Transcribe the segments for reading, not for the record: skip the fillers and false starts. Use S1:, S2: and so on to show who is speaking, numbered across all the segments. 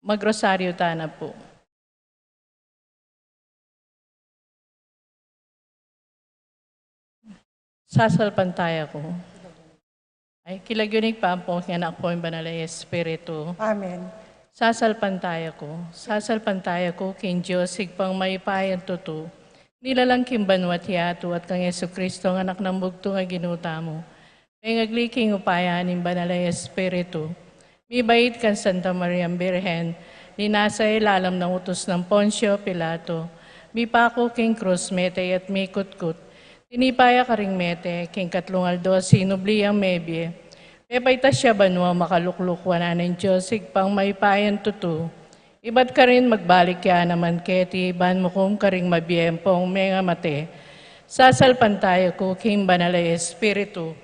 S1: Magrosaryo tana po. Sasalpantaya ko. Ay, kilagyunig pa po ng anak po yung banal na Espiritu.
S2: Amen.
S1: Sasalpantaya ko, king Diyos, sigpang maipayan tuto. Nilalang kimbanwat yato at kang Yesu Kristo, ang anak ng bugto nga ginuta mo. May ngagliking upayan ng banal na Espiritu. Mibait kan Santa Maria Birhen, ni nasa ilalam ng utos ng Poncio Pilato. Mipako king krus mete at mikutkut. Tinipaya ka ring mete, king katlungal do, sinubliyang mebye. Pepaita siya banwa makaluklukwa na ng Diyos, sigpang maipayan tutu. Iba't ka rin magbalik ya naman keti, ban mo kung ka ring mabiyempong mga mate. Sasalpantaya ko, king banal na Espiritu.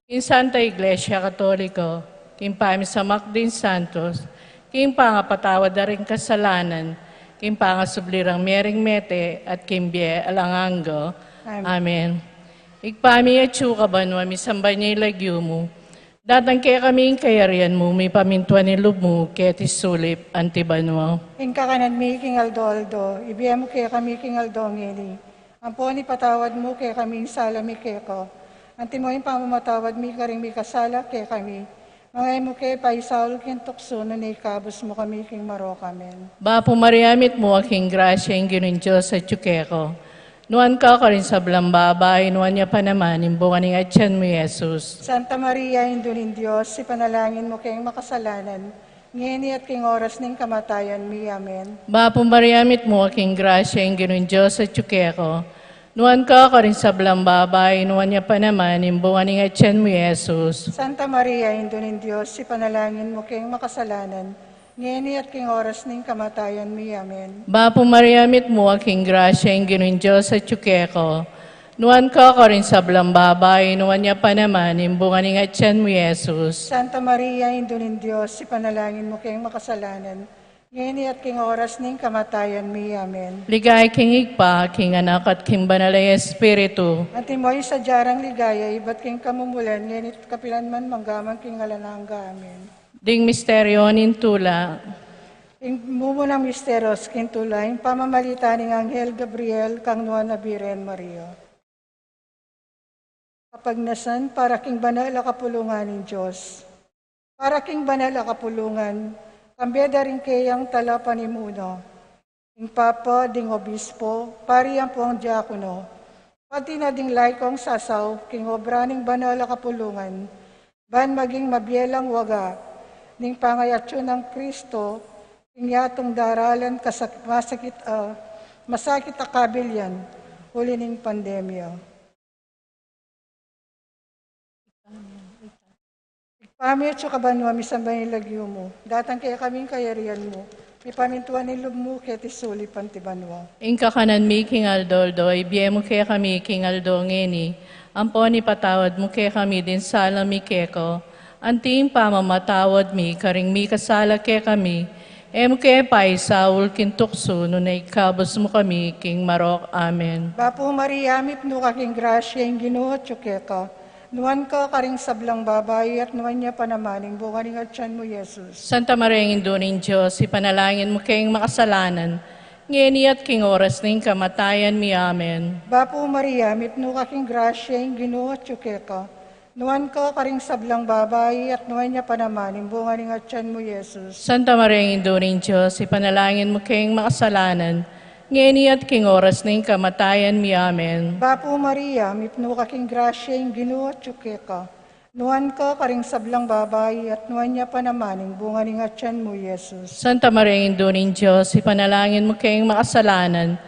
S1: King Santa Iglesia Katoliko, king pamisamak din Santos, king pangapatawad na rin kasalanan, king pangasublirang mering mete, at king biye alanganggo. Amen. Igpami at suka banwa, misambay niya ilagyo mo. Datang kaya kami kayarian mo, may pamintuan ni lub mo, kaya tisulip, antibanwa.
S2: Ing kakanan mi king Aldo, ibiyam mo kaya kami king Aldo ngeli. Ampon patawad mo kaya kami sala mi keko. Anti mo yung pamamatawad mi karing mi kasala kaya kami. Mga mo kaya paisaul king tukso na naikabos mo kami king Marok. Amen.
S1: Bapo Mariamit mo aking grasya, ang ginoon Diyos sa tsukeko. Nuan ka rin sa blambabay, nuan niya pa naman, imbungan ng atyan mo, Jesus.
S2: Santa Maria, Indulin Diyos, si panalangin mo kayong makasalanan, ngeni at king oras ng kamatayan mi. Amen.
S1: Bapo Mariamit mo aking grasya, ang ginoon Diyos sa tsukeko. Nuan ka rin sa blambabay, nuan niya pa naman, imbungan ng atyan mo, Jesus.
S2: Santa Maria, Indulin Diyos, si panalangin mo kayong makasalanan, ngeni at king oras ng kamatayan mi. Amen.
S1: Bapo Mariamit mo aking grasya, ang ginoon Diyos sa tsukeko. Nuan ka rin sa blambabay, nuan niya pa naman, imbungan ng atyan mo, Jesus.
S2: Santa Maria, Indulin Diyos, si panalangin mo kayong makasalanan, ngeni at king oras ng kamatayan mi. Amen.
S1: Ligay king igpa, king anak at king banal na Espiritu.
S2: Antimoy sa jarang ligaya, iba't king kamumulan, ngenit kapilan man manggamang king alanangga. Amen.
S1: Ding misteryo nintula.
S2: Mumunang misteros kintulay, pamamalita ni Anghel Gabriel kang nuan na Birhen Maria. Kapagnasan, para king banal a kapulungan ng Diyos. Para king banal a kapulungan, kambeda rin kayang tala panimuno. Ing Papa, ding Obispo, pariyang po ang diakono. Pati na ding laikong sasaw, king obra ning banal a kapulungan. Ban maging mabielang waga, ning pangayatyo ng Kristo, inyatong daralan masakit akabilyan, huli ning pandemya. Igpami at sukabanwa, misambay lagyo mo, datang kaya kaming kayarian mo, may pamintuan ni lub mo, kaya tisuli pantibanwa.
S1: Ingka kanan mi king Aldoldo, ibiye mo kaya kami king Aldo ngeni. Amponi patawad mo kaya kami din sala mi keko. Anting pamamatawad mi, karing mi kasala kaya kami. Em kaya paisaul kintukso, nunay kabos mo kami, king Marok. Amen.
S2: Bapo Maria, mipno ka king grasya, yung ginuot ka. Nuan ka karing sablang babae, at nuan niya panamaning bukaning at tiyan mo, Jesus.
S1: Santa Maria, ang Induning Diyos, ipanalangin mo kayong makasalanan, ngeni at king oras ng kamatayan mi. Amen.
S2: Bapo Maria, mipno ka king grasya, yung ginuot ka. Nuan ka karing sablang babae, at nuan niya panamaning bukaning at tiyan mo, Jesus.
S1: Santa Maria, ang Induning Diyos, ipanalangin mo kayong makasalanan, ngeni at king oras ng kamatayan mi. Amen.
S2: Bapo Maria, mipno ka king grasya, yung ginuot ka. Nuan ka karing sablang babae, at nuan niya panamaning bukaning at tiyan mo, Jesus.
S1: Santa Maria, ang Induning Diyos, ipanalangin mo kayong makasalanan,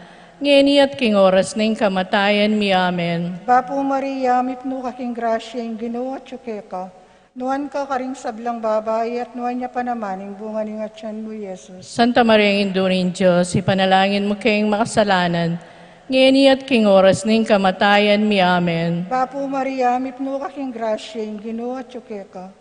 S1: ngeni at king oras ng kamatayan mi. Amen.
S2: Bapo Maria, mipno ka king grasya, yung ginuot ka. Nuan ka karing sablang babae, at nuan niya panamaning bukaning at tiyan mo, Jesus.
S1: Santa Maria, ang Induning Diyos, ipanalangin mo kayong makasalanan, ngeni at king oras ng kamatayan mi. Amen.
S2: Bapo Maria, mipno ka king grasya, yung ginuot ka.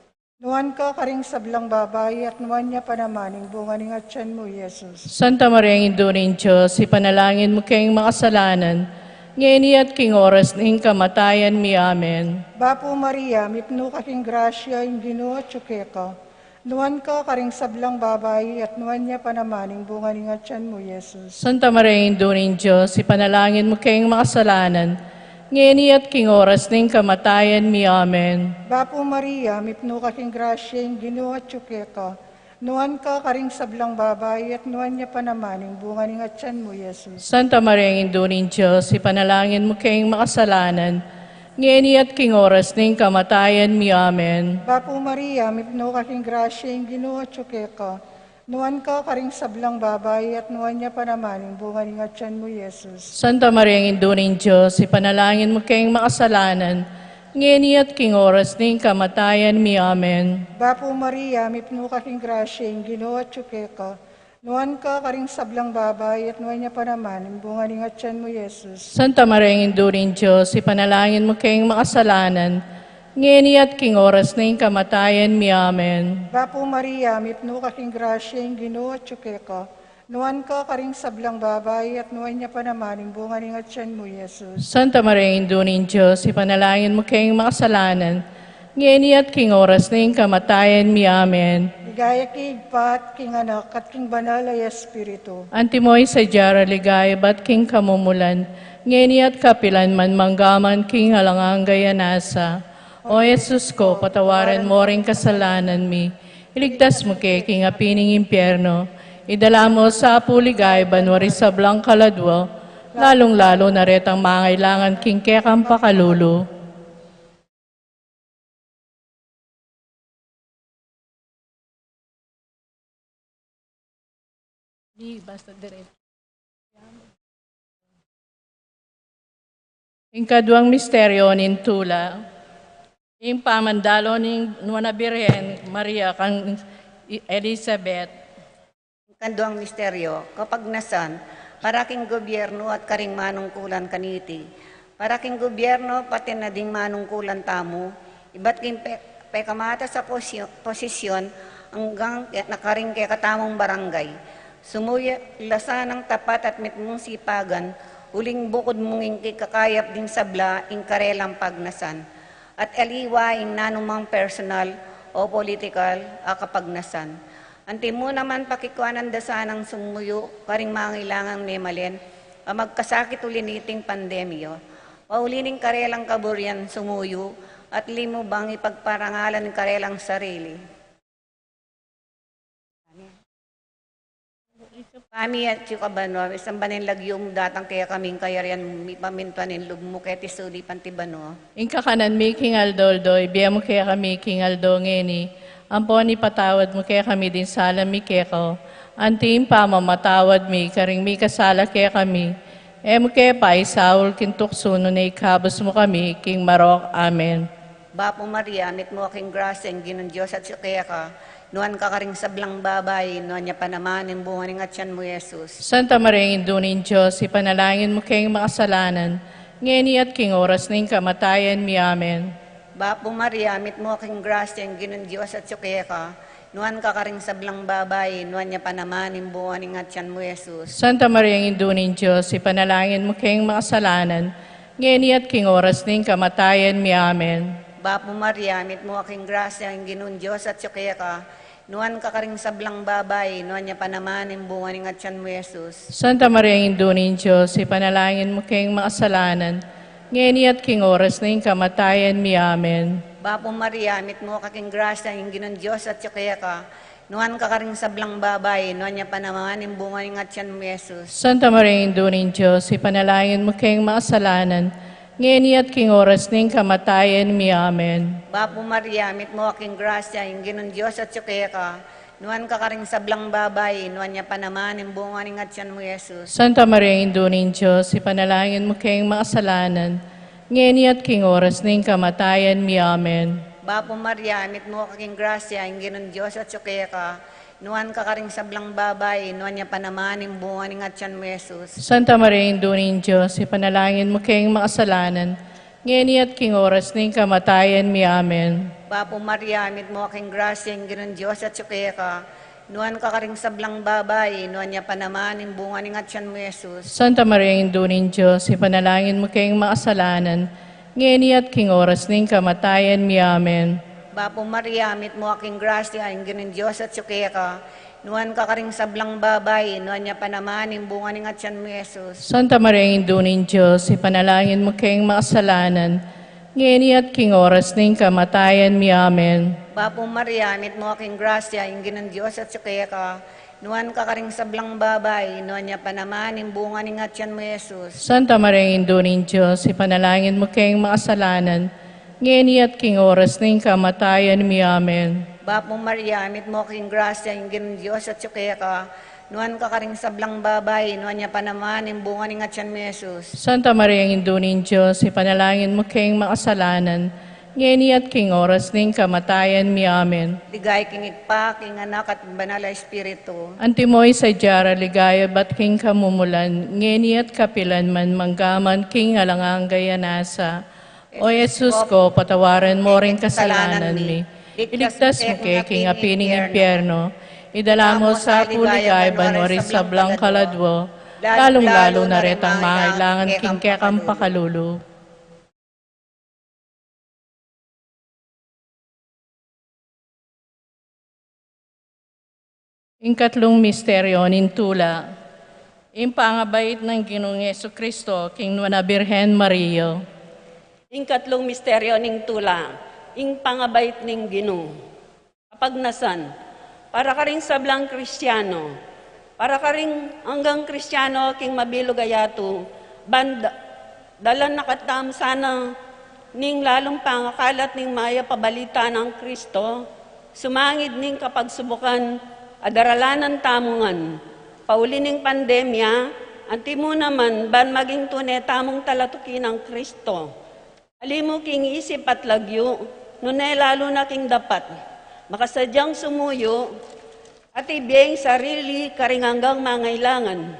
S2: Nuan ka karing sablang babae, at nuan niya panamaning bukaning at tiyan mo, Jesus.
S1: Santa Maria, ang Induning Diyos, ipanalangin mo kayong makasalanan, ngeni at king oras ng kamatayan mi. Amen.
S2: Bapo Maria, mipno ka king grasya, yung ginuot ka. Nuan ka karing sablang babae at nuan niya panamaning bunga ni nga tiyan mo, Jesus.
S1: Santa Maria, Induning Diyos, ipanalangin mo kayong makasalanan, ngayon at king oras ng kamatayan mi. Amen.
S2: Bapo Maria, mipno ka king grasyeng Ginoo at tsuke ka. Nuan ka karing sablang babae at nuan niya panamaning bunga ni nga tiyan mo, Jesus.
S1: Santa Maria, Induning Diyos, ipanalangin mo kayong makasalanan, ngayon at king oras ng kamatayan mi. Amen.
S2: Bapo Maria, mipno ka king grasyeng Ginoo at tsuke ka. Nuan ka karing sablang babae at nuan niya panamaning bunga ni nga tiyan mo, Jesus.
S1: Santa Maria, Induning Diyos, ipanalangin mo kayong makasalanan, ngayon at king oras ng kamatayan mi. Amen.
S2: Bapo Maria, mipno ka king grasyeng Ginoo at tsuke ka. Nuan ka karing sablang babae at nuan niya panamaning bunga ni nga tiyan mo, Jesus.
S1: Santa Maria, Induning Diyos, ipanalangin mo kayong makasalanan, ngayon at king oras ng kamatayan mi. Amen.
S2: Bapo Maria, mipno ka king grasyeng Ginoo at tsuke ka. Nuan ka karing sablang babae at nuan niya panamaning bunga ni nga tiyan mo, Jesus.
S1: Santa Maria, Induning Diyos, ipanalangin mo kayong makasalanan, ngayon at king oras ng kamatayan mi. Amen.
S2: Ligaya kig Pat, king anak, at king banal ay Espiritu.
S1: Antimoy sa jara ligaya, bat king kamumulan, ngayon at kapilan man manggaman king halangang gayanasa. O Jesus ko, patawaran mo rin kasalanan mi, iligtas mo kay king apining impyerno, idala mo sa puligay banwari sa blang kaladwa, lalong-lalo na retang mangailangan king kekang pakalulu. Di, basta diretso. Yung kaduang misteryo nin tula, yung pamandalo ng Nuana Birhen, Maria, kang Elizabeth.
S3: Kanduang misteryo, kapag nasan, paraking gobyerno at karing manungkulan kaniti. Paraking gobyerno, pati na ding manungkulan tamo, iba't king pekamata sa posisyon, hanggang nakaring kay katamong barangay. Sumuya lasa ng tapat at mitmong sipagan, uling bukod mong kakayap din sabla, ing karelang pagnasan. At aliwa ing nanumang personal o political kapagnasan. Anti mo naman pakikuanan dasanang sumuyo, karing mangailangang nemalen, magkasakit uliniting pandemyo. Paulining karelang kaburyan sumuyo, at limo bang ipagparangalan ng karelang sarili. Kami at yung kabano, isang banin lagyong datang kaya kaming kayarian pamintuanin lugmo kaya tisuli pantibano.
S1: Inka kanan mi king aldoldo, ibiya mo kaya kami king aldo ngeni, ampon ipatawad mo kaya kami din sala mi keko, anting pa mamatawad mi, karing mi kasala kaya kami, mo kaya pa isaul kintuksuno na ikabos mo kami, king Marok. Amen.
S3: Bapo Maria, mit mo aking graseng, ginong Diyos at sukaya ka, nuan ka karing sablang babay, nuan niya pa naman, imbungan ng atyan mo, Jesus.
S1: Santa Maria, Induning Diyos, ipanalangin mo kayong makasalanan, ngayon at king oras ng kamatayan mi. Amen.
S3: Bapo Maria, mit mo aking graseng, ginong Diyos at sukaya ka, nuan ka karing sablang babay, nuan niya pa naman, imbungan ng atyan mo, Jesus.
S1: Santa Maria, Induning Diyos, ipanalangin mo kayong makasalanan, ngayon at king oras ng kamatayan mi. Amen.
S3: Bapo Maria, mit mo aking grasya, ang ginun Diyos at sukaya ka, nuan ka karing sablang babay, nuan niya pa naman, imbungan ng atyan mo, Jesus.
S1: Santa Maria, Induning Diyos, ipanalangin mo kayong makasalanan, ngayon at king oras ng kamatayan mi. Amen.
S3: Bapo Maria, mit mo aking grasya, ang ginun Diyos at sukaya ka, nuan ka karing sablang babay, nuan niya pa naman, imbungan ng atyan mo, Jesus.
S1: Santa Maria, Induning Diyos, ipanalangin mo kayong makasalanan, ngayon at king oras ng kamatayan mi. Amen.
S3: Bapo Maria, mit mo aking grasya, ang ginun Diyos at sukaya ka, nuan ka karing sablang babay, nuan niya pa naman, imbungan ng atyan mo, Jesus.
S1: Santa Maria, Induning Diyos, ipanalangin mo kayong makasalanan, ngayon at king oras ng kamatayan mi. Amen.
S3: Bapo Maria, mit mo aking grasya, ang ginun Diyos at sukaya ka, nuan ka karing sablang babay, nuan niya pa naman, imbungan ng atyan mo, Jesus.
S1: Santa Maria, Induning Diyos, ipanalangin mo kayong makasalanan, ngayon at king oras ng kamatayan mi. Amen.
S3: Bapo Maria, mit mo aking grasya, ang ginun Diyos at sukaya ka, nuan ka karing sablang babay, nuan niya pa naman, imbungan ng atyan mo, Jesus.
S1: Santa Maria, Induning Diyos, ipanalangin mo kayong makasalanan, ngayon at king oras ng kamatayan mi. Amen.
S3: Bapo Maria, mit mo aking grasya, ang ginin Diyos at sukaya ka. Nuan ka karing sablang babay, nuan niya pa naman, imbungan ng atyan mo, Jesus.
S1: Santa Maria, Indunin Diyos, ipanalangin mo kayong makasalanan, ngayon at king oras ng kamatayan mi. Amen.
S3: Bapo Maria, mit mo aking grasya, ang ginin Diyos at sukaya ka. Nuan ka karing sablang babay, nuan niya pa naman, imbungan ng atyan mo, Jesus.
S1: Santa Maria, Indunin Diyos, ipanalangin mo kayong makasalanan, ngayon at king oras ng kamatayan mi. Amen.
S3: Bapo Maria, mit mo aking grasya, ang ginin Diyos at sukaya ka. Nuan ka karing sablang babay, nuan niya pa naman, imbungan ng atyan mo, Jesus.
S1: Santa Maria, Indunin Diyos, ipanalangin mo kayong makasalanan, ngayon at king oras ng kamatayan mi. Amen.
S3: Ligay kinit pa, king anak at banal na espiritu.
S1: Antimoy sa jara ligaya bat king kamumulan, ngayon at kapilan man manggaman king alangang gayanasa. O Jesus ko, patawaran mo rin kasalanan mi. Iligtas mo kay king apining impyerno. Idala mo sa puligay banwari sa blang kaladwo, lalong-lalo na retang mahailangan king kekang pakalulu. Ikatlong misteryo, nintula. Impangabait ng Ginoong Jesucristo, king Nuana Birhen Maria.
S4: Ikatlong misteryo ning tula, ing pangabait ning Ginoo. Kapagnasan, para ka rin sablang Kristiyano, para ka rin hanggang Kristiyano king mabilog ayato, dalan nakatam sana ning lalong pangakalat ning maya pabalita ng Kristo, sumangid ning kapagsubukan, adaralanan tamungan, pauli ning pandemya, anti mo naman ban maging tunay tamong talatuki ng Kristo. Alimu king isip at lagyo, nunay lalo na king dapat, makasadyang sumuyo, at ibiyeng sarili karinganggang mangailangan.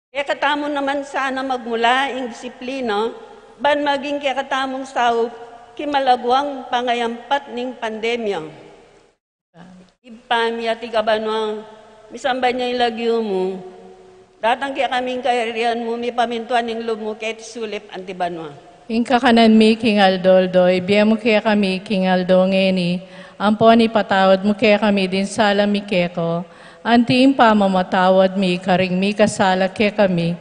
S4: Kaya katamo naman sana magmula ing disiplina, ban maging kaya katamong saup, kimalagwang pangayampat ning pandemya. Ipami at ikabanwang, misamba niya yung lagyo mo, datang kaya kaming kairian mo, mi pamintuan ng loob mo, kahit sulip antibanwa.
S1: Inka kanan mi king Aldoldo, ibiya mo kaya kami king Aldo ngeni, ampon ipatawad mo kaya kami din sala mi keko, anti impa mamatawad mi karing mi kasala kaya kami,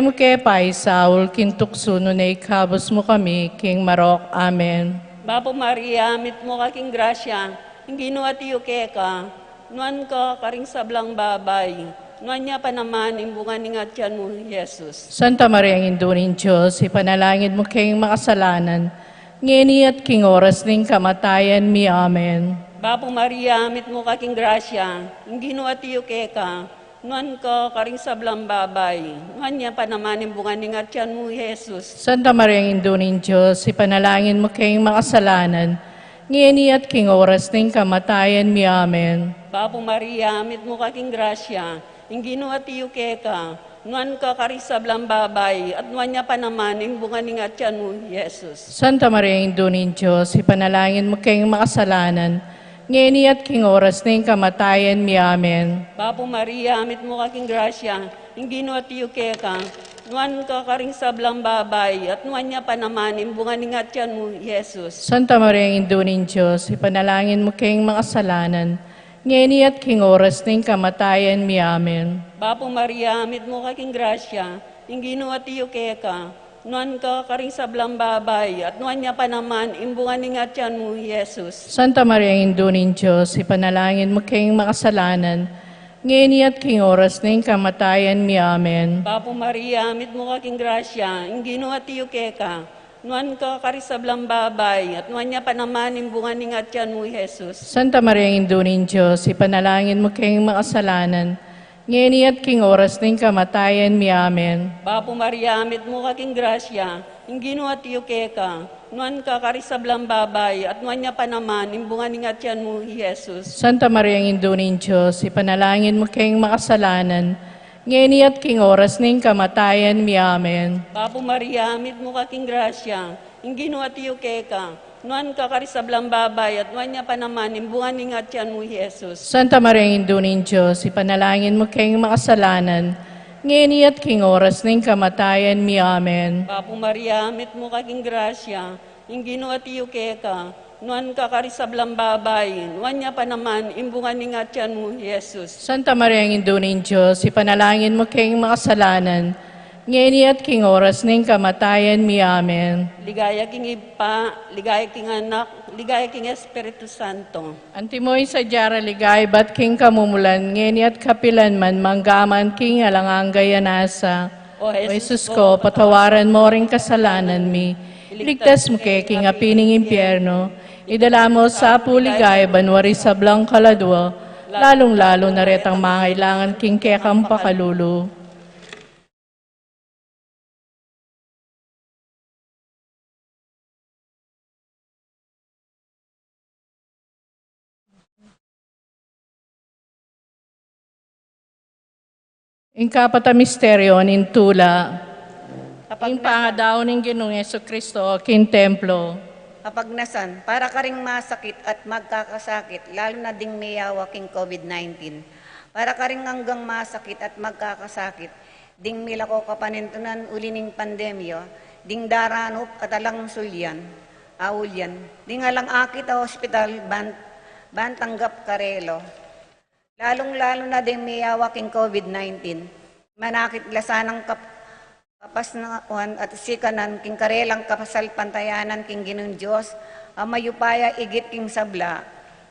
S1: mo kaya pa isaul kintukso no na ikabos mo kami king Marok. Amen.
S4: Bapo Maria, mit mo kaking grasya, hindi nuatiyo keka, nuan ka karing sablang babay, nuan niya pa naman imbungan ng atyan mo, Jesus.
S1: Santa Maria, ang Indunin Diyos, ipanalangin mo kayong makasalanan, ngayon at king oras ng kamatayan mi. Amen.
S4: Bapo Maria, mit mo kaking grasya, hindi nuatiyo keka, nuan ka karing sablang babay, nuan niya pa naman imbungan ng atyan mo, Jesus.
S1: Santa Maria, ang Indunin Diyos, ipanalangin mo kayong makasalanan, ngayon at king oras ng kamatayan mi. Amen.
S4: Bapo Maria, mit mo kaking grasya, hindi nuatiyo keka, nuan ka karisablang babay, at nuan niya pa naman imbungan ng atyan mo, Jesus.
S1: Santa Maria, ang Indunin Diyos, ipanalangin mo kayong makasalanan, ngayon at king oras ng kamatayan mi. Amen.
S4: Bapo Maria, mit mo kaking grasya, hindi nuatiyo keka, nuan ka karing sablang babay, at nuan niya pa naman imbungan ng atyan mo, Jesus.
S1: Santa Maria, ang Indunin Diyos, ipanalangin mo kayong makasalanan, ngayon at king oras ng kamatayan mi. Amen.
S4: Bapo Maria, mit mo kaking grasya, hindi nuatiyo keka, nuan ka karing sablang babay, at nuan niya pa naman imbungan ng atyan mo, Jesus.
S1: Santa Maria, ang Indunin Diyos, ipanalangin mo kayong makasalanan, ngayon at king oras ng kamatayan mi. Amen.
S4: Bapo Maria, mit mo kaking grasya, hindi nuatiyo keka, nuan ka karisablang babay, at nuan niya pa naman imbungan ng atyan mo, Jesus.
S1: Santa Maria, ang Indunin Diyos, ipanalangin mo kayong makasalanan, ngayon at king oras ng kamatayan mi. Amen.
S4: Bapo Maria, mit mo kaking grasya, hindi nuatiyo keka, nuan ka karisablang babay, at nuan niya pa naman imbungan ng atyan mo, Jesus.
S1: Santa Maria, ang Indunin Diyos, ipanalangin mo kayong makasalanan, ngayon at king oras ng kamatayan mi. Amen.
S4: Bapo Maria, mit mo kaking grasya, hindi nuatiyo keka, nuan ka karisablang babay, at nuan niya pa naman imbungan ng atyan mo, Jesus.
S1: Santa Maria, ang Indunin Diyos, ipanalangin mo kayong makasalanan, ngayon at king oras ng kamatayan mi. Amen.
S4: Bapo Maria, mit mo kaking grasya, hindi nuatiyo keka, nuan ka karisablang babay, nuan niya pa naman, imbungan ni ngatyan mo, Jesus.
S1: Santa Maria, ang Induning Diyos, ipanalangin mo kayong makasalanan, ngayon at king oras ng kamatayan mi. Amen.
S4: Ligaya king Ipa, ligaya king Anak, ligaya king Espiritu Santo.
S1: Antimoy sa jara ligay, bat king kamumulan, ngayon at kapilan man, manggaman king alanganggay anasa. O Jesus ko, patawaran mo ring kasalanan mi. Iligtas mo kay king apining impyerno. Idala mo sa puligay, banwari sa blang kaladwa, lalong-lalo na retang mangailangan king kekang pakalulu. Ingkapat a misteryo nin tula, ing pangadaw ning Ginoong Jesucristo kin templo.
S3: Kapag nasan, para ka ring masakit at magkakasakit, lalo na ding mayawa king COVID-19. Para ka ring hanggang masakit at magkakasakit, ding milako kapanintunan ulining pandemyo, ding daranop katalang sulyan, awulyan, ding alang akit a hospital, bantanggap karelo. Lalong-lalo na din may king COVID-19. Manakit lasanang kapas na at sikanan king karelang kapasal pantayanan king Ginoong Diyos, amayupaya igit king sabla.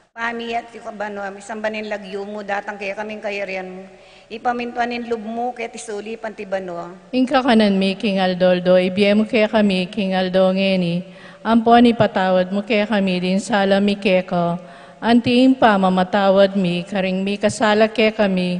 S3: Pamiyat si kabano, isang banin lagyo mo, datang kaya kaming kayarian mo. Ipamintuanin lub mo kaya tisuli pantibano.
S1: Ingka kanan mi king Aldoldo, ibiyem mo kaya kami king Aldo ngeni. Ampon ipatawad mo kaya kami din sala mi keko. Antiin pa mamatawad mi, karing mi kasala ke kami,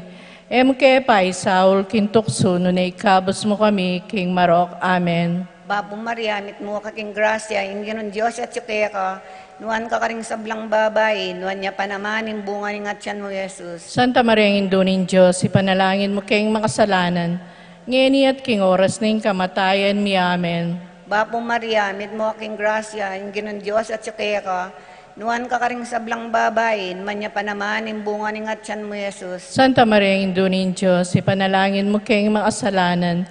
S1: ke pa isaul kintukso, no na ikabos mo kami, King Marok. Amen.
S3: Babo Maria, mit mo kaking grasya, in Ginoong Diyos at sukaya ka, nuan ka karing sablang babay, nuan niya pa naman yung bunga ng atyan mo, Jesus.
S1: Santa Maria, ang Induning Diyos, ipanalangin mo kayong makasalanan, ngayon at king oras na yung kamatayan mi. Amen.
S3: Babo Maria, mit mo kaking grasya, in Ginoong Diyos at sukaya ka, nuan ka karing sablang babay, man niya pa naman yung bunga ng atyan mo, Jesus.
S1: Santa Maria, ang Induning Diyos, ipanalangin mo kayong makasalanan,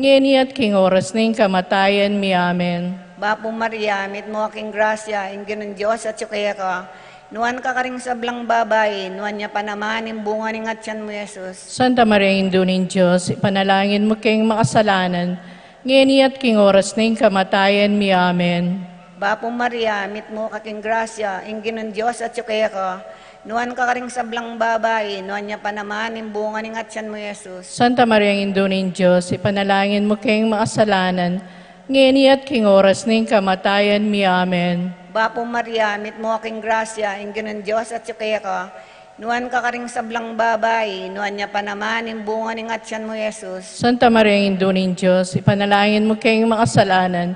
S1: ngayon at king oras na yung kamatayan mi. Amen.
S3: Babo Maria, mit mo aking grasya, in Ginoong Diyos at sukaya ka, nuan ka karing sablang babay, nuan niya pa naman yung bunga ng atyan mo, Jesus.
S1: Santa Maria, ang Induning Diyos, ipanalangin mo kayong makasalanan, ngayon at king oras na yung kamatayan mi. Amen.
S3: Babo Maria, mit mo kaking grasya, in Ginoong Diyos at sukaya ka, nuan ka karing sablang babay, nuan niya pa naman yung bunga ng atyan mo, Jesus.
S1: Santa Maria, ang Induning Diyos, ipanalangin mo kayong makasalanan, ngayon at king oras na yung kamatayan mi. Amen.
S3: Babo Maria, mit mo aking grasya, in Ginoong Diyos at sukaya ka, nuan ka karing sablang babay, nuan niya pa naman yung bunga ng atyan mo, Jesus.
S1: Santa Maria, ang Induning Diyos, ipanalangin mo kayong makasalanan,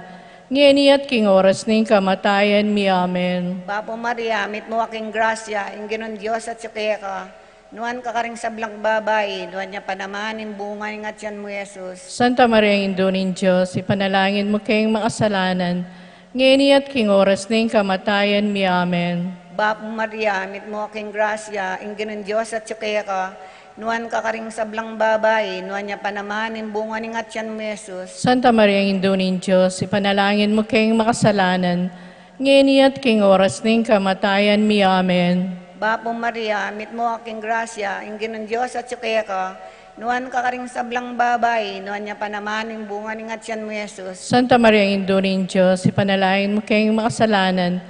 S1: ngayon at king oras na yung kamatayan mi. Amen.
S3: Babo Maria, mit mo aking grasya, in Ginoong Diyos at sukaya ka, nuan ka karing sablang babay, nuan niya pa naman yung bunga ng atyan mo, Jesus.
S1: Santa Maria, ang Induning Diyos, ipanalangin mo kayong makasalanan, ngayon at king oras na yung kamatayan mi. Amen.
S3: Babo Maria, mit mo aking grasya, in Ginoong Diyos at sukaya ka, nuan ka karing sablang babay, nuan niya pa naman yung bunga ng atyan mo, Jesus.
S1: Santa Maria, ang Induning Diyos, ipanalangin mo kayong makasalanan, ngayon at king oras na yung kamatayan mi. Amen.
S3: Babo Maria, mit mo aking grasya, in Ginoong Diyos at sukaya ka, nuan ka karing sablang babay, nuan niya pa naman yung bunga ng atyan mo, Jesus.
S1: Santa Maria, ang Induning Diyos, ipanalangin mo kayong makasalanan,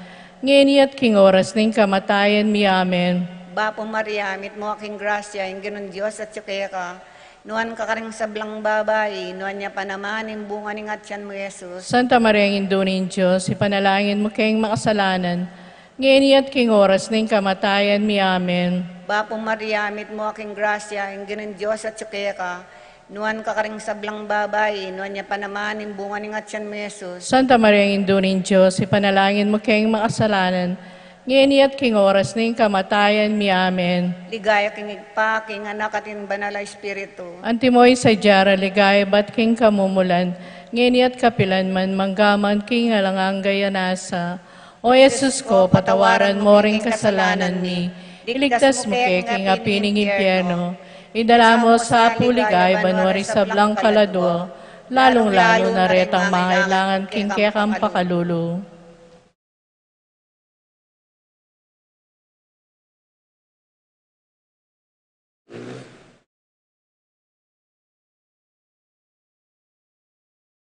S1: ngayon at king oras na yung kamatayan mi. Amen.
S3: Babo Maria, mit mo aking grasya, in Ginoong Diyos at sukaya ka, nuan ka karing sablang babay, nuan niya pa naman yung bunga ng atyan mo, Jesus.
S1: Santa Maria, ang Induning Diyos, ipanalangin mo kayong makasalanan, ngayon at king oras na yung kamatayan mi. Amen.
S3: Babo Maria, mit mo aking grasya, in Ginoong Diyos at sukaya ka, nuan ka karing sablang babay, nuan niya pa naman yung bunga ng atyan mo, Jesus.
S1: Santa Maria, ang Induning Diyos, ipanalangin mo kayong makasalanan, ngayon at king oras na yung kamatayan mi. Amen.
S3: Ligaya king Igpa, king Anak at in Banal na Espiritu.
S1: Antimoy sa jara ligay, bat king kamumulan, ngayon at kapilan man, manggaman king alanganggay anasa. O Jesus ko, patawaran mo ring kasalanan mi. Iligtas mo kay king apining impyerno. Idala mo sa puligay, banwari sa blang kaladwa, lalong-lalo na retang mangailangan king kekang pakalulu.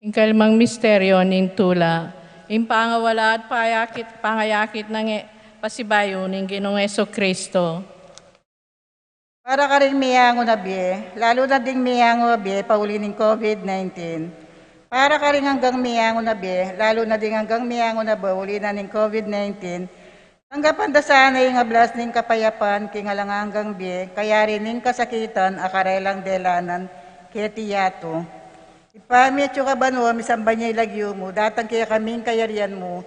S1: Ing kalimang misteryo ning tula, ing pangawala at pangayakit ng pasibayo ning Ginoong Jesucristo.
S5: Para ka rin miyango na biye, lalo na ding miyango na biye, pauli ng COVID-19. Para ka rin hanggang miyango na biye, lalo na ding hanggang miyango na pauli na ng COVID-19. Hanggang sana yung ablas ning kapayapan, kingalang hanggang biye, kaya rin ning kasakitan, akarelang delanan, ketiyato. Ipami at yung kabanwa, misamba niya ilagyo mo, datang kaya kaming kayarian mo,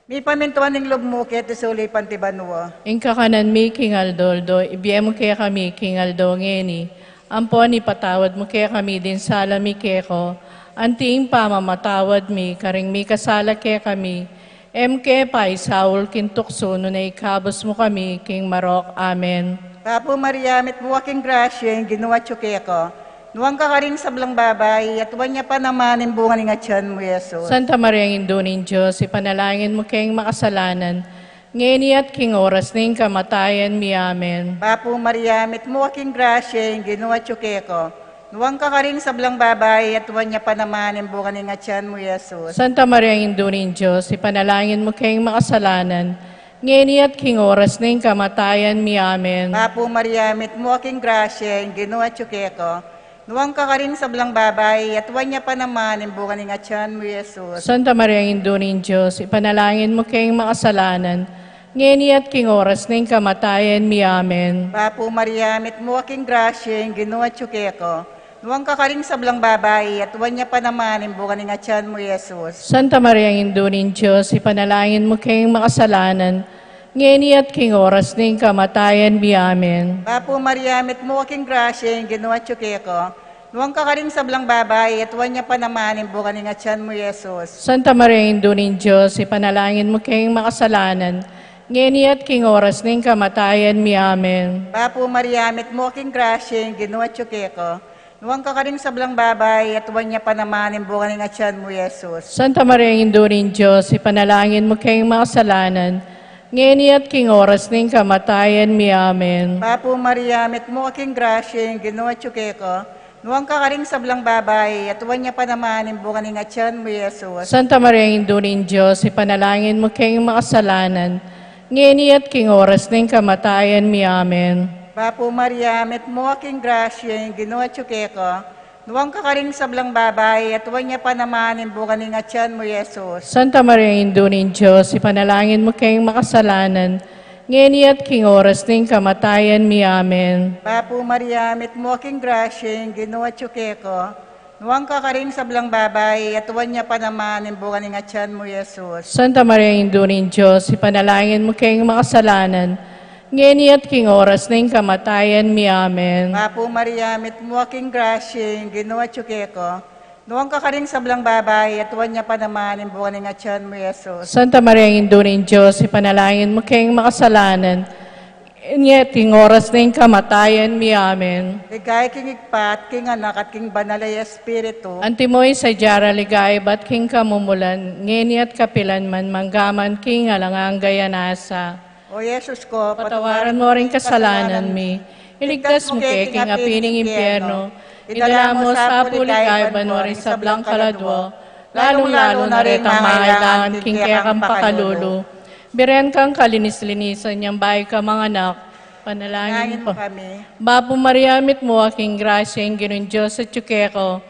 S5: mi pamintuan ng lob mo, kaya tisuli pantibanwa.
S1: Ing kakanan mi kingaldoldo, ibiye mo kaya kami kingaldo ngeni. Ampon ipatawad mo kaya kami din sala mi keko. Anting pamamatawad mi, karing mi kasala kaya kami. MK pa isaul kintukso no na ikabos mo kami, King Marok. Amen.
S5: Papo Maria, mit buwaking grasya, yung ginawa ko. Nuwang ka rin sa blang babay, at uwan niya pa naman yung bunga ng atyan mo, Yesus.
S1: Santa Maria, ang Indunin Diyos, ipanalangin mo kayong makasalanan, ngayon at king oras na yung kamatayan mi. Amen.
S5: Papo Maria, mit buwaking grasya, yung ginawa ko. Nuwang ka rin sa blang babay, at uwan niya pa naman yung bunga ng atyan mo, Yesus.
S1: Santa Maria, ang Indunin Diyos, ipanalangin mo kayong makasalanan, ngayon at king oras na yung kamatayan mi. Amen.
S5: Papo Maria, mit buwaking grasya, yung ginawa ko. Nuwang ka rin sa blang babay, at uwan niya pa naman yung bunga ng atyan mo, Yesus.
S1: Santa Maria, ang Indunin Diyos, ipanalangin mo kayong makasalanan, ngayon at king oras na yung kamatayan mi. Amen.
S5: Papo Maria, mit buwaking grasya, yung ginawa ko. Nuwang ka rin sa blang babay, at uwan niya pa naman yung bunga ng atyan mo, Yesus.
S1: Santa Maria, ang Indunin Diyos, ipanalangin mo kayong makasalanan, ngayon at king oras na yung kamatayan mi. Amen.
S5: Papo Maria, mit buwaking grasya, yung ginawa ko. Nuwang ka rin sa blang babay, at uwan niya pa naman yung bunga ng atyan mo, Yesus.
S1: Santa Maria, ang Indunin Diyos, ipanalangin mo kayong makasalanan, ngayon at king oras na yung kamatayan mi. Amen.
S5: Papo Maria, mit buwaking grasya, yung ginawa ko. Nuwang ka rin sa blang babay, at uwan niya pa naman yung bunga ng atyan mo, Yesus.
S1: Santa Maria, ang Indunin Diyos, ipanalangin mo kayong makasalanan, ngayon at king oras na yung kamatayan mi. Amen.
S5: Papo Maria, mit buwaking grasya, yung ginawa ko. Nuwang ka rin sa blang babay, at uwan niya pa naman yung bunga ng atyan mo, Yesus.
S1: Santa Maria, ang Indunin Diyos, ipanalangin mo kayong makasalanan, ngayon at king oras na yung kamatayan mi. Amen.
S5: Papo Maria, mit buwaking grasya, yung ginawa ko. Nuwang ka rin sa blang babay, at uwan niya pa naman yung bunga ng atyan mo, Yesus.
S1: Santa Maria, ang Indunin Diyos, ipanalangin mo kayong makasalanan, ngayon at king oras na yung kamatayan mi. Amen.
S5: Papo Maria, mit buwaking grasya, yung ginawa ko. Nuwang ka rin sa blang babay, at uwan niya pa naman yung bunga ng atyan mo, Yesus.
S1: Santa Maria, ang Indunin Diyos, ipanalangin mo kayong makasalanan, ngayon at king oras na yung kamatayan mi. Amen.
S5: Papo Maria, mit buwaking grasya, yung ginawa ko. Nuwang ka rin sa blang babay, at uwan niya pa naman yung bunga ng atyan mo, Yesus.
S1: Santa Maria, ang Indunin Diyos, ipanalangin mo kayong makasalanan, ngayon at king oras na yung kamatayan mi. Amen.
S5: Ligay king igpat, king anak, at king banalay espiritu.
S1: Antimoy sa jara ligay, bat king kamumulan, ngayon at kapilan man, manggaman king alangang gayanasa.
S5: O Yesus ko,
S1: Patawaran mo rin kasalanan mi. Iligtas mo kay king apining impyerno. Idala mo sa pulikay banwari sa blang kaladwo. Lalong-lalo na rin ang mahailangan king kaya kang pakalulu. Biren kang kalinis-linisan niyang bahay ka mga anak. Panalangin
S5: Nangin
S1: po.
S5: mo kami.
S1: Bapo Mariamit mo aking grasya ang Ginoong Diyos at tsukeko.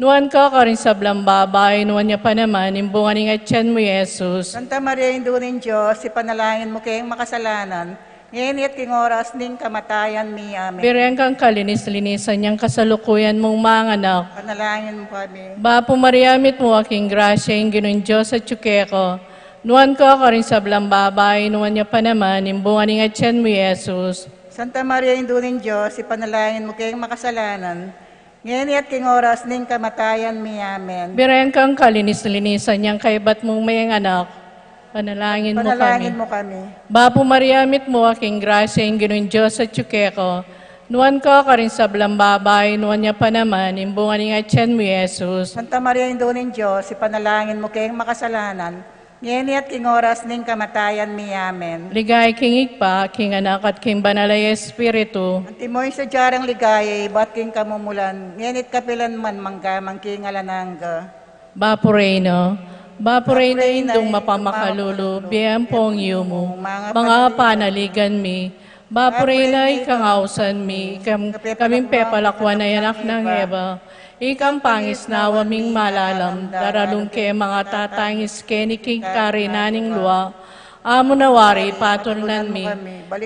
S1: Nuwan ka rin sa blang babay, nuwan niya pa naman, imbungan ng atyan mo, Yesus.
S5: Santa Maria, Indunin Diyos, ipanalangin mo kayong makasalanan, ngayon at king oras ning kamatayan mi. Amen.
S1: Biren kang kalinis-linisan niyang kasalukuyan mong mga anak.
S5: Panalangin mo kami.
S1: Bapo Mariamit mo aking grasya ang Ginoong Diyos at tsukeko. Nuwan ka rin sa blang babay, nuwan niya pa naman, imbungan ng atyan mo, Yesus.
S5: Santa Maria, Indunin Diyos, ipanalangin mo kayong makasalanan, ngayon at king oras ning kamatayan mi. Amen.
S1: Biren kang kalinis-linisan niyang kaibat mong mayang anak. Panalangin mo kami.
S5: Panalangin mo kami.
S1: Bapo Mariamit mo aking grasya ang Ginoong Diyos at tsukeko. Nuwan ka rin sa blang babay, nuwan niya pa naman, imbungan ng atyan mo, Yesus.
S5: Santa Maria, Indunin Diyos, ipanalangin mo kayong makasalanan, ngayon at king oras ning kamatayan mi. Amen.
S1: Ligay king igpa, king anak at king banalay espiritu.
S5: Antimoy sa jarang ligaya, bat king kamumulan, ngayon at kapilan man manggamang king alanangga.
S1: Vaporeno, Vaporeno indong mapamakalulu, biyang pong yumo, mga panaligan mi, Vaporeno ikangausan mi, kaming pepalakwan ay anak ng Eva, ikang pangis na waming malalam, daralong ke mga tatangis ke ni karinaning luwa, amo nawari patunan mi,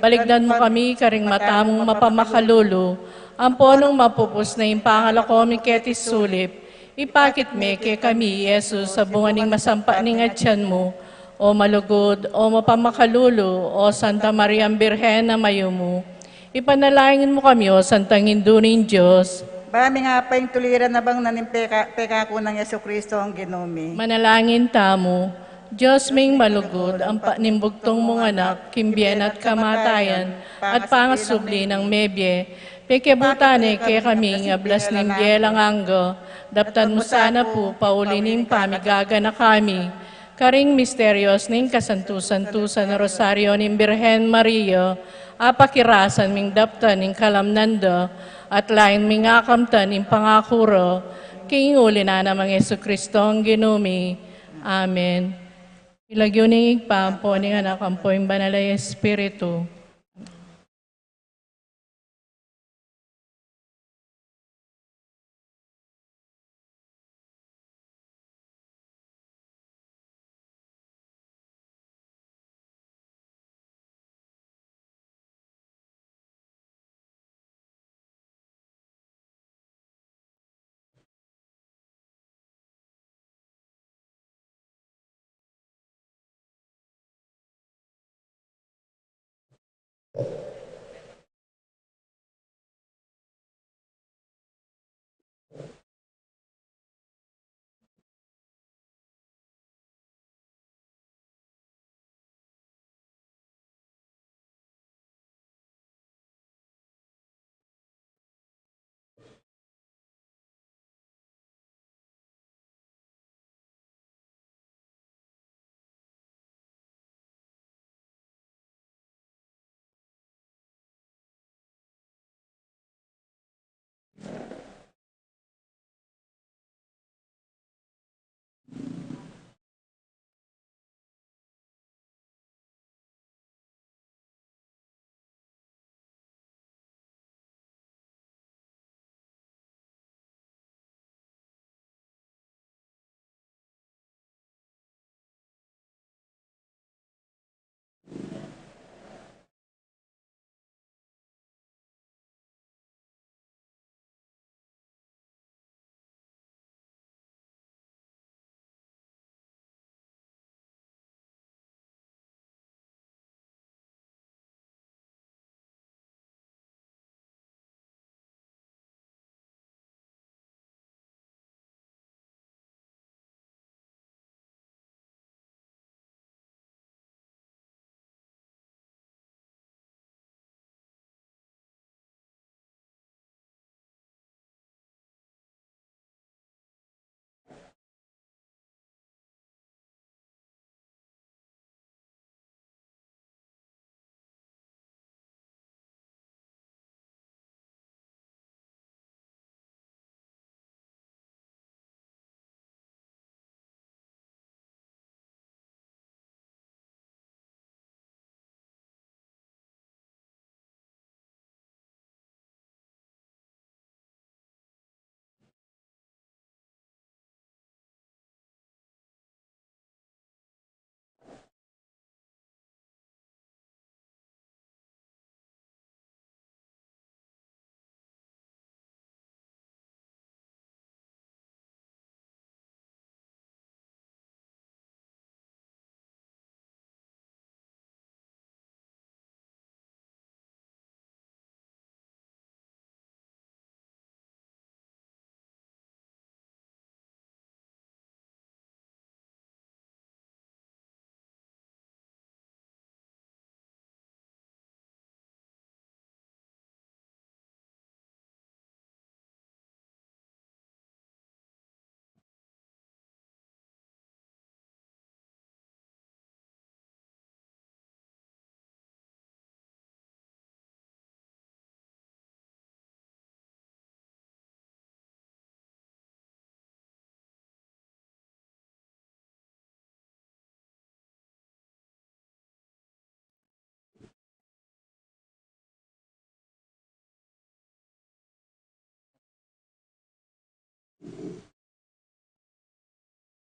S1: baligdan mo kami karing matamong mapamakalulu, ang ponong mapupus na impangalako mi ketis sulip, ipakit me ke kami, Yesus, sa bunganing masampa ning atyan mo, o malugod, o mapamakalulu, o Santa Maria Birhen na mayumo. Ipanalangin mo kami, o Santang Induning Diyos.
S5: Bami nga pa yung tuliran na bang peka ko ng Yesu Kristo ang ginumi.
S1: Manalangin tamo, Diyos ming malugod, ang panimbugtong mong anak, kimbien at kamatayan, at pangasubli ng mebye, pekebutane ke kami nga blas nim bielang anggo, daptan mo sana po paulining pamigaga na kami, karing misterios ning kasantusan-tusan na rosaryo ning Birhen Maria, apakirasan ming daptan ning kalamnando, at lain ming akamtan ning pangakuro, kiinguli na namang Yesu Kristo ang ginumi. Amen. Ilagyo ning igpampo ning anak ang poing banalay Espiritu.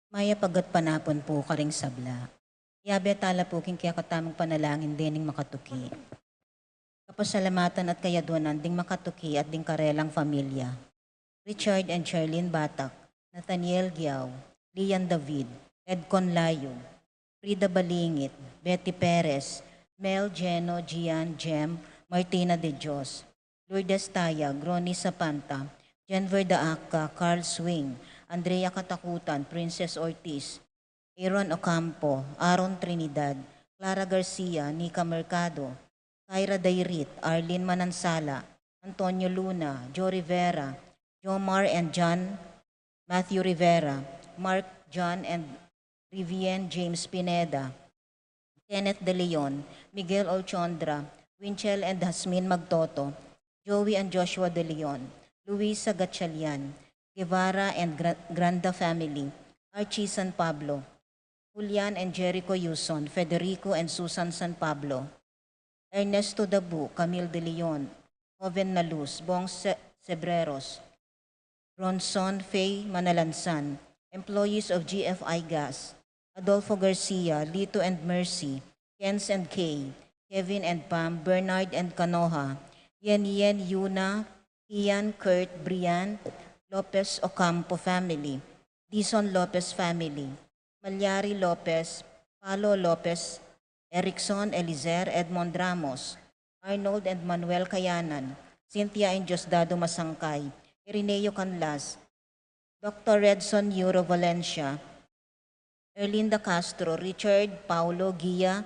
S6: Maya pagat panapon po karing sabla. Yabe tala po king kaya katamang panalangin dining makatuki. Kapasalamatan at kayaduanan ding makatuki at ding karelang pamilya. Richard and Charlene Batak, Nathaniel Giao, Lian David, Edcon Layo, Frida Balingit, Betty Perez, Mel Geno, Gian, Jem, Martina de Dios, Lourdes Taya, Groni Sapanta, Jenver Daaka, Carl Swing, Andrea Katakutan, Princess Ortiz, Aaron Ocampo, Aaron Trinidad, Clara Garcia, Nika Mercado, Kyra Dairit, Arlene Manansala, Antonio Luna, Joe Rivera, Jomar and John, Matthew Rivera, Mark John and Rivian James Pineda, Kenneth De Leon, Miguel Olchondra, Winchell and Hasmin Magtoto, Joey and Joshua De Leon, Luisa Gatchalian, Guevara and Granda family, Archie San Pablo, Julian and Jericho Yuson, Federico and Susan San Pablo, Ernesto Dabu, Camille De Leon, Joven Naluz, Bong Sebreros, Ronson Faye Manalansan, employees of GFI Gas, Adolfo Garcia, Lito and Mercy, Kens and Kay, Kevin and Pam, Bernard and Canoha, Yen Yuna, Ian, Kurt, Brian, Lopez Ocampo family, Dison Lopez family, Malyari Lopez, Palo Lopez, Erickson Elizer, Edmond Ramos, Arnold and Manuel Kayanan, Cynthia and Diosdado Masangkay, Irineo Canlas, Dr. Redson Euro Valencia, Erlinda Castro, Richard Paulo Gia,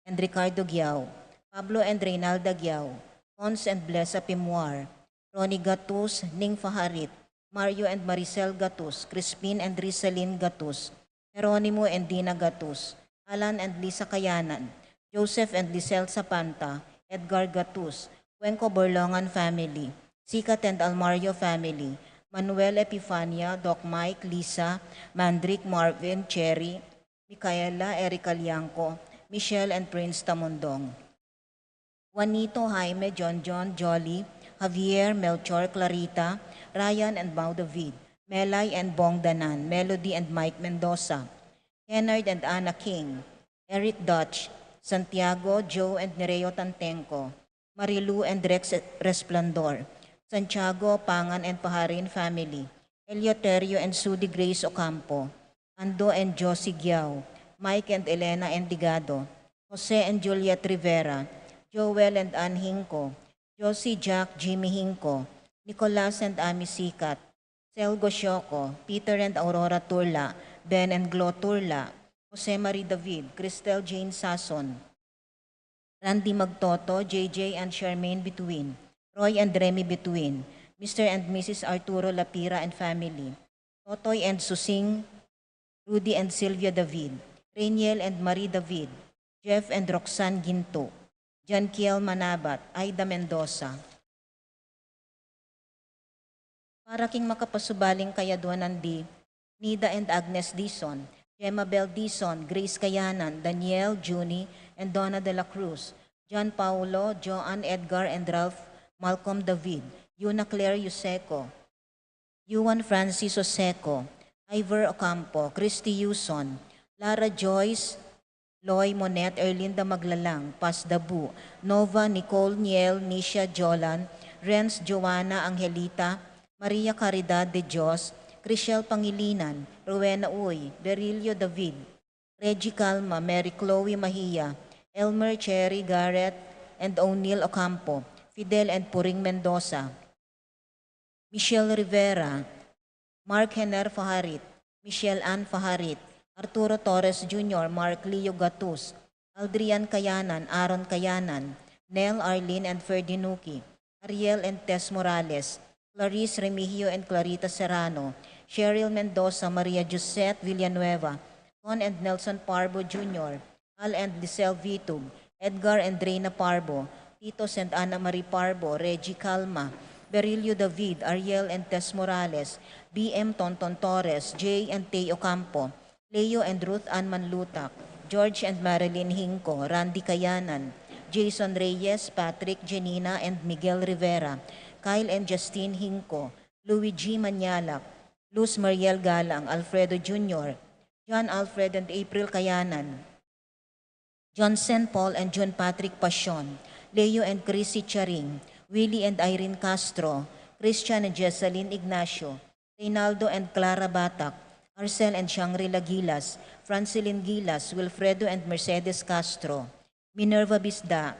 S6: and Ricardo Giao, Pablo and Reynalda Giao, Cons and Blessa Pimuar, Ronnie Gatus, Ning Faharit, Mario and Maricel Gatus, Crispin and Rizalyn Gatus, Jeronimo and Dina Gatus, Alan and Lisa Kayanan, Joseph and Lisel Sapanta, Edgar Gatus, Cuenco Borlongan family, Sikat and Almario family, Manuel Epifania, Doc Mike, Lisa, Mandrick, Marvin, Cherry, Micaela, Erica Liangco, Michelle and Prince Tamundong, Juanito, Jaime, John, Jolly, Javier, Melchor, Clarita, Ryan and Mau David, Melay and Bong Danan, Melody and Mike Mendoza, Kennard and Anna King, Eric Dutch, Santiago, Joe and Nereo Tantenco, Marilu and Rex Resplandor, Santiago, Pangan and Paharin family, Eleuterio and Sudi Grace Ocampo, Ando and Josie Giao, Mike and Elena Endigado, Jose and Juliet Rivera, Joel and Ann Hinco, Josie Jack Jimmy Hinco, Nicolas and Ami Sikat, Selgo Shoko, Peter and Aurora Turla, Ben and Glo Turla, Jose Marie David, Cristel Jane Sason, Randy Magtoto, JJ and Charmaine Bituin, Roy and Remy Bituin, Mr. and Mrs. Arturo Lapira and family, Totoy and Susing, Rudy and Sylvia David, Rainiel and Marie David, Jeff and Roxanne Ginto, Jankiel Manabat, Aida Mendoza. Para king makapasubaling kayaduanan di, Nida and Agnes Dison, Gemma Bel Dison, Grace Kayanan, Danielle, Juni, and Donna de la Cruz, John Paulo, Joan Edgar and Ralph Malcolm David, Yuna Claire Yuseco, Yuan Francis Oseco, Ivor Ocampo, Christy Yuson, Lara Joyce, Loy Monet, Erlinda Maglalang, Paz Dabu, Nova, Nicole, Niel, Nisha Jolan, Renz, Joanna, Angelita, Maria Caridad de Dios, Crishel Pangilinan, Rowena Uy, Berilio David, Reggie Calma, Mary Chloe Mahia, Elmer Cherry Garrett, and O'Neill Ocampo, Fidel and Puring Mendoza, Michelle Rivera, Mark Henner Faharit, Michelle Ann Faharit, Arturo Torres Jr., Mark Leo Gatus, Aldrian Kayanan, Aaron Kayanan, Nell, Arlene and Ferdinuki, Ariel and Tess Morales, Clarice Remigio and Clarita Serrano, Cheryl Mendoza, Maria Josette Villanueva, Con and Nelson Parbo Jr., Al and Lisel Vitug, Edgar and Reina Parbo, Titos and Ana Marie Parbo, Reggie Calma, Berilio David, Ariel and Tess Morales, BM Tonton Torres, Jay and Teo Campo, Leo and Ruth Ann Manlutak, George and Marilyn Hinco, Randy Kayanan, Jason Reyes, Patrick, Janina and Miguel Rivera, Kyle and Justine Hinco, Luigi Manyalak, Luz Mariel Galang, Alfredo Jr., John Alfred and April Kayanan, Johnson Paul and John Patrick Pasion, Leo and Chrissy Charing, Willie and Irene Castro, Christian and Jesseline Ignacio, Reynaldo and Clara Batak, Arcel and Shangri-La Gilas, Francilin Gilas, Wilfredo and Mercedes Castro, Minerva Bisda,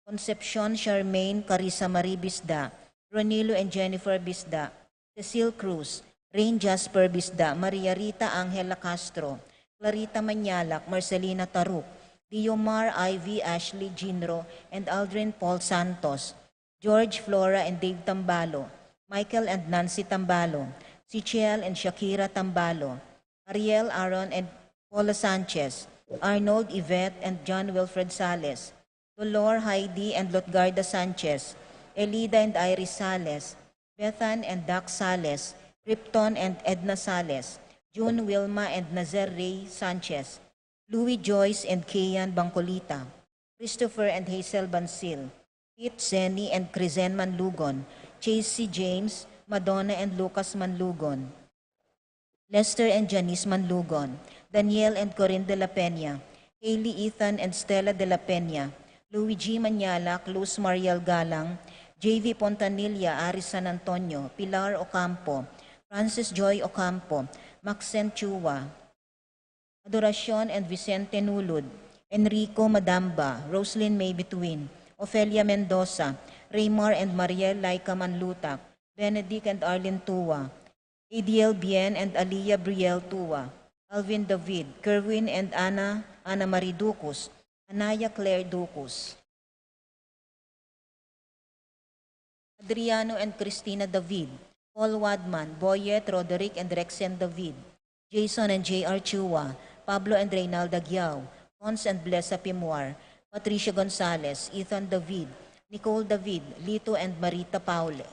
S6: Concepcion Charmaine Carissa Marie Bisda, Ronilo and Jennifer Bisda, Cecile Cruz, Rain Jasper Bisda, Maria Rita Angela Castro, Clarita Manyalak, Marcelina Taruk, Diomar Ivy Ashley Ginro, and Aldrin Paul Santos, George Flora and Dave Tambalo, Michael and Nancy Tambalo, Sichel and Shakira Tambalo, Ariel Aaron and Paula Sanchez, Arnold Yvette and John Wilfred Sales, Dolor Heidi and Lotgarda Sanchez, Elida and Iris Sales, Bethan and Dax Sales, Krypton and Edna Sales, June Wilma and Nazer Ray Sanchez, Louis Joyce and Kian Bangcolita, Christopher and Hazel Bansil, Pete Zenny and Crizen Manlugon, Chasey James, Madonna and Lucas Manlugon, Lester and Janice Manlugon, Daniel and Corinne de la Peña, Hailey Ethan and Stella de la Peña, Luigi Manyalak, Luz Mariel Galang, JV Pontanilla, Aris San Antonio, Pilar Ocampo, Francis Joy Ocampo, Maxen Chua, Adoracion and Vicente Nulud, Enrico Madamba, Roslyn May Between, Ofelia Mendoza, Raymar and Mariel Laika Manlutak, Benedict and Arlene Tua, Adiel Bien and Aliyah Brielle Tua, Alvin David, Kerwin and Ana Marie Ducus, Anaya Claire Ducus, Adriano and Cristina David, Paul Wadman, Boyet, Roderick and Rexen David, Jason and J.R. Chua, Pablo and Reynalda Giao, Cons and Blessa Pimuar, Patricia Gonzalez, Ethan David, Nicole David, Lito and Marita Paule.